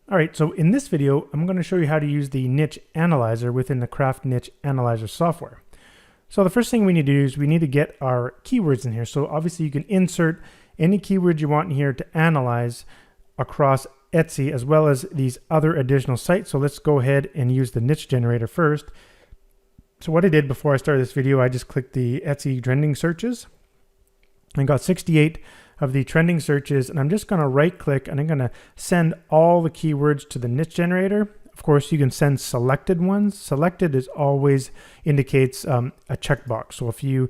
All right, so in this video, I'm going to show you how to use the niche analyzer within the Craft Niche Analyzer software. So the first thing we need to do is we need to get our keywords in here. So obviously you can insert any keyword you want in here to analyze across Etsy as well as these other additional sites. So let's go ahead and use the niche generator first. So what I did before I started this video, I just clicked the Etsy trending searches and got 68 of the trending searches, and I'm just going to right click and I'm going to send all the keywords to the niche generator. Of course, you can send selected ones. Selected is always indicates a checkbox. So if you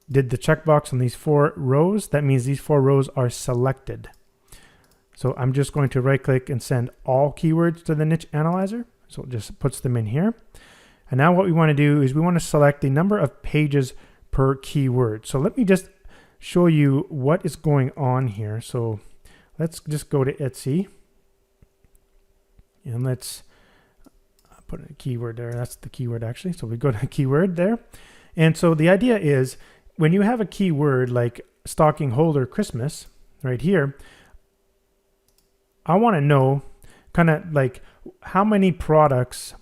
did the checkbox on these 4 rows, that means these 4 rows are selected. So I'm just going to right click and send all keywords to the niche analyzer. So it just puts them in here. And now what we want to do is we want to select the number of pages per keyword. So let me just show you what is going on here. So let's just go to Etsy and let's put a keyword there. That's the keyword actually. So we go to keyword there. And so the idea is when you have a keyword like stocking holder Christmas right here, I want to know kind of like how many products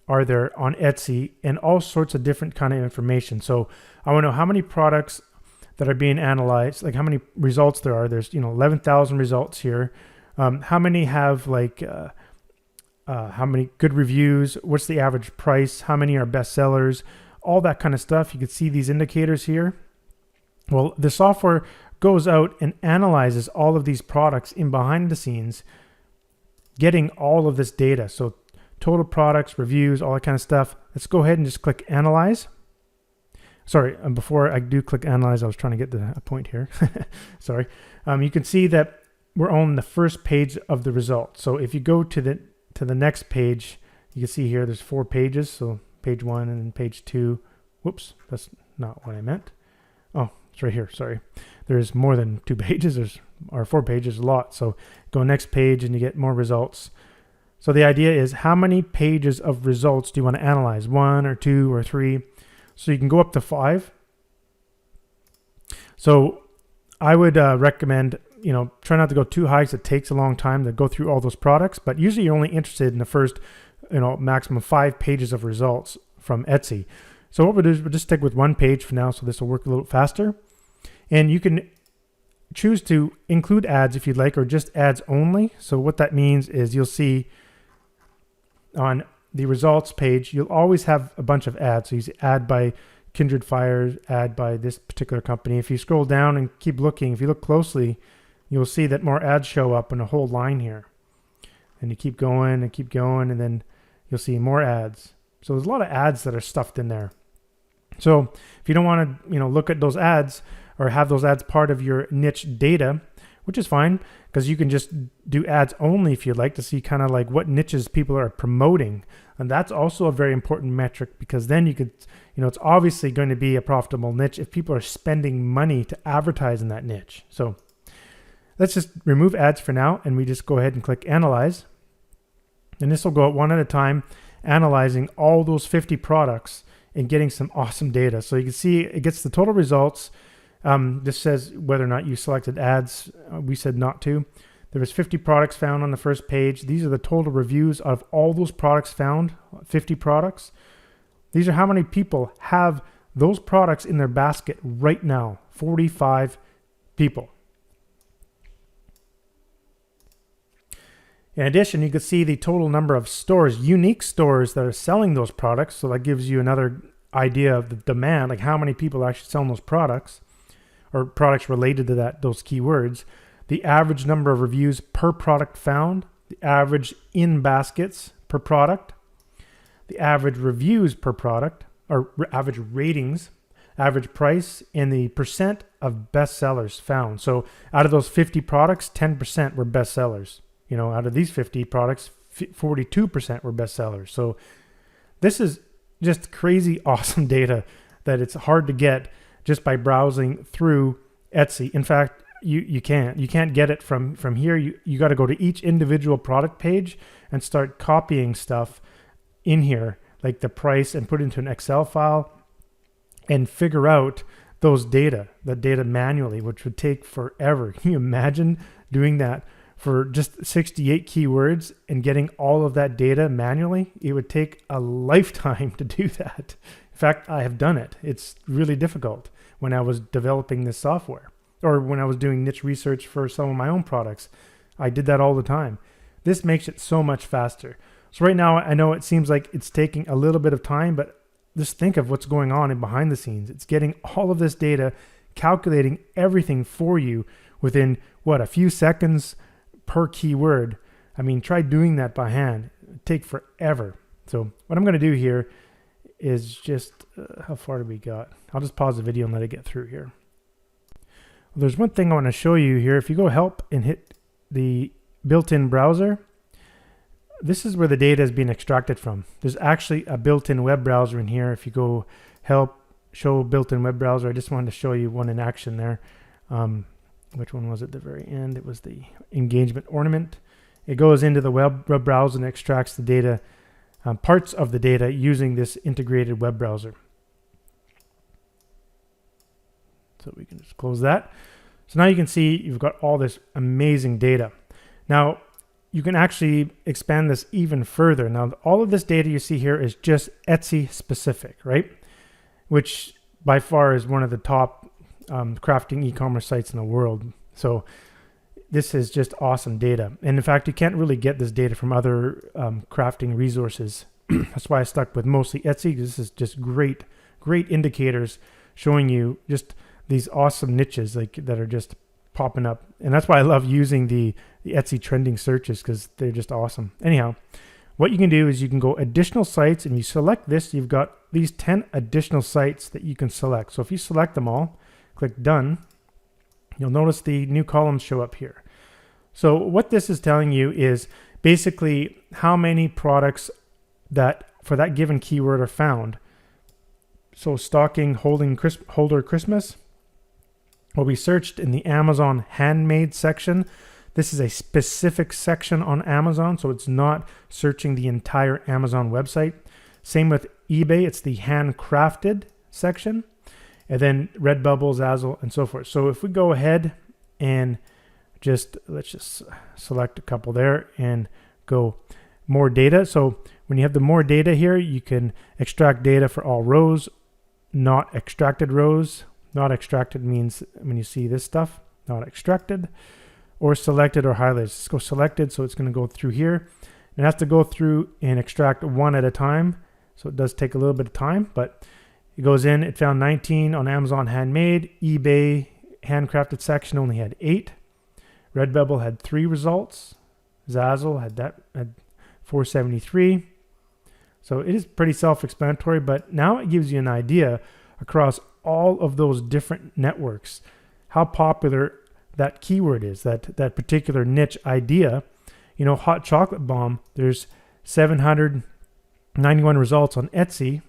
are there on Etsy and all sorts of different kind of information. So I want to know how many products that are being analyzed, like how many results there are. There's 11,000 results here. How many have like how many good reviews? What's the average price? How many are bestsellers? All that kind of stuff. You can see these indicators here. Well, the software goes out and analyzes all of these products in behind the scenes, getting all of this data. So total products, reviews, all that kind of stuff. Let's go ahead and just click analyze. Sorry, before I do click analyze, I was trying to get a point here. Sorry. You can see that we're on the first page of the results. So if you go to the next page, you can see here there's 4 pages. So page 1 and then page 2. Whoops, that's not what I meant. Oh, it's right here. Sorry. There's more than 2 pages. Or 4 pages, a lot. So go next page and you get more results. So the idea is how many pages of results do you want to analyze? 1 or 2 or 3? So you can go up to 5. So I would recommend, try not to go too high because it takes a long time to go through all those products. But usually you're only interested in the first, maximum 5 pages of results from Etsy. So what we'll do is we'll just stick with 1 page for now. So this will work a little faster. And you can choose to include ads if you'd like, or just ads only. So what that means is you'll see on the results page, you'll always have a bunch of ads. So you see ad by Kindred Fire, ad by this particular company. If you scroll down and keep looking, if you look closely, you'll see that more ads show up in a whole line here. And you keep going, and then you'll see more ads. So there's a lot of ads that are stuffed in there. So if you don't want to, look at those ads or have those ads part of your niche data, which is fine because you can just do ads only if you'd like to see kind of like what niches people are promoting. And that's also a very important metric because then you could, it's obviously going to be a profitable niche if people are spending money to advertise in that niche. So let's just remove ads for now and we just go ahead and click analyze. And this will go out one at a time, analyzing all those 50 products and getting some awesome data. So you can see it gets the total results. This says whether or not you selected ads. We said not to. There was 50 products found on the first page. These are the total reviews of all those products found, 50 products. These are how many people have those products in their basket right now, 45 people. In addition, you can see the total number of stores, unique stores that are selling those products. So that gives you another idea of the demand, like how many people are actually selling those products or products related to those keywords. The average number of reviews per product found, the average in baskets per product, the average reviews per product, or average ratings, average price, and the percent of bestsellers found. So out of those 50 products, 10% were bestsellers. Out of these 50 products, 42% were bestsellers. So this is just crazy awesome data that it's hard to get just by browsing through Etsy. In fact, you can't get it from here. You got to go to each individual product page and start copying stuff in here, like the price, and put it into an Excel file and figure out that data manually, which would take forever. Can you imagine doing that for just 68 keywords and getting all of that data manually, it would take a lifetime to do that. In fact, I have done it. It's really difficult when I was developing this software or when I was doing niche research for some of my own products. I did that all the time. This makes it so much faster. So right now, I know it seems like it's taking a little bit of time, but just think of what's going on in behind the scenes. It's getting all of this data, calculating everything for you within, a few seconds per keyword. I mean, try doing that by hand. It'd take forever. So what I'm going to do here is just, how far do we got? I'll just pause the video and let it get through here. Well, there's one thing I want to show you here. If you go help and hit the built-in browser, this is where the data is being extracted from. There's actually a built-in web browser in here. If you go help, show built-in web browser, I just wanted to show you one in action there. Which one was it at the very end? It was the engagement ornament. It goes into the web browser and extracts the data, parts of the data using this integrated web browser. So we can just close that. So now you can see you've got all this amazing data. Now, you can actually expand this even further. Now, all of this data you see here is just Etsy specific, right? Which by far is one of the top crafting e-commerce sites in the world. So this is just awesome data. And in fact, you can't really get this data from other crafting resources. That's why I stuck with mostly Etsy. This is just great indicators showing you just these awesome niches that are just popping up. And that's why I love using the Etsy trending searches, because they're just awesome. Anyhow, what you can do is you can go additional sites, and you select this. You've got these 10 additional sites that you can select. So if you select them all, click done, you'll notice the new columns show up here. So what this is telling you is basically how many products that for that given keyword are found. So stocking holder Christmas will be searched in the Amazon handmade section. This is a specific section on Amazon, so it's not searching the entire Amazon website. Same with eBay, it's the handcrafted section. And then Redbubble, Zazzle, and so forth. So if we go ahead and let's just select a couple there and go more data. So when you have the more data here, you can extract data for all rows, not extracted rows. Not extracted means when you see this stuff, not extracted, or selected or highlighted. Let's go selected, so it's going to go through here. It has to go through and extract one at a time, so it does take a little bit of time, but it goes in. It found 19 on Amazon handmade. eBay handcrafted section only had 8. Redbubble had 3 results. Zazzle had 473. So it is pretty self-explanatory, but now it gives you an idea across all of those different networks how popular that keyword is, that particular niche idea. You know, hot chocolate bomb, there's 791 results on Etsy.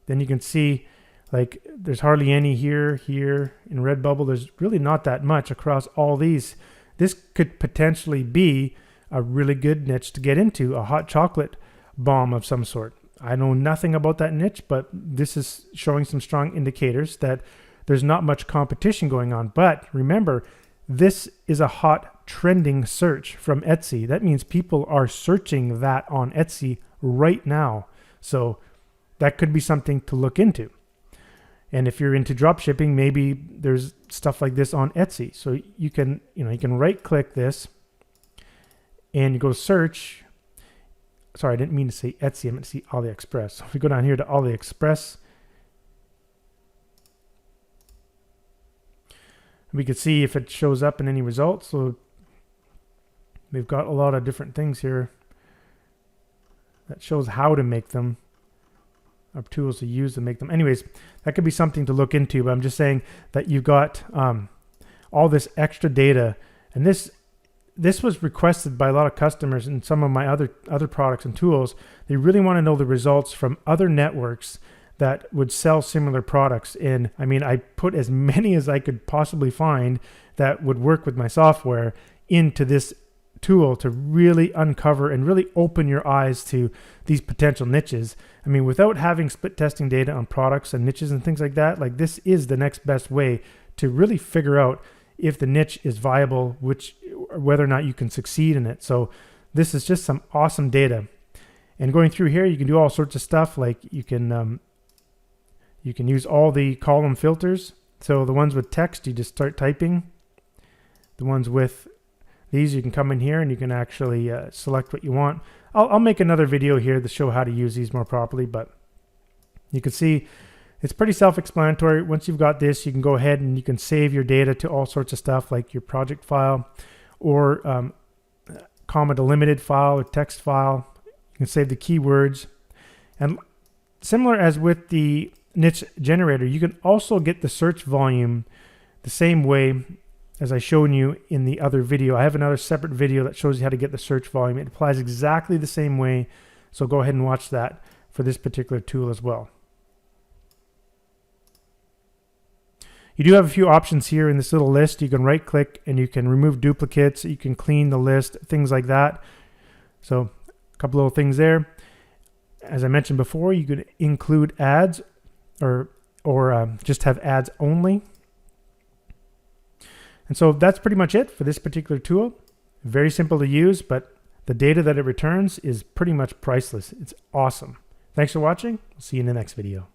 Then you can see like there's hardly any here in Redbubble. There's really not that much across all these. This could potentially be a really good niche to get into, a hot chocolate bomb of some sort. I know nothing about that niche, but this is showing some strong indicators that there's not much competition going on. But remember, this is a hot trending search from Etsy. That means people are searching that on Etsy right now. So that could be something to look into. And if you're into drop shipping, maybe there's stuff like this on Etsy. So you can right click this and you go search. Sorry, I didn't mean to say Etsy. I meant to see AliExpress. So if we go down here to AliExpress, we could see if it shows up in any results. So we've got a lot of different things here that shows how to make them, or tools to use to make them. Anyways, that could be something to look into, but I'm just saying that you've got all this extra data, and this was requested by a lot of customers and some of my other products and tools. They really want to know the results from other networks that would sell similar products. And I mean, I put as many as I could possibly find that would work with my software into this tool to really uncover and really open your eyes to these potential niches. I mean, without having split testing data on products and niches and things like that, like this is the next best way to really figure out if the niche is viable, whether or not you can succeed in it. So this is just some awesome data. And going through here, you can do all sorts of stuff. Like you can use all the column filters. So the ones with text, you just start typing. The ones with these, you can come in here and you can actually select what you want. I'll make another video here to show how to use these more properly, but you can see it's pretty self-explanatory. Once you've got this, you can go ahead and you can save your data to all sorts of stuff like your project file or comma delimited file or text file. You can save the keywords. And similar as with the niche generator, you can also get the search volume the same way as I shown you in the other video. I have another separate video that shows you how to get the search volume. It applies exactly the same way. So go ahead and watch that for this particular tool as well. You do have a few options here in this little list. You can right click and you can remove duplicates. You can clean the list, things like that. So a couple little things there. As I mentioned before, you could include ads or just have ads only. And so that's pretty much it for this particular tool. Very simple to use, but the data that it returns is pretty much priceless. It's awesome. Thanks for watching. We'll see you in the next video.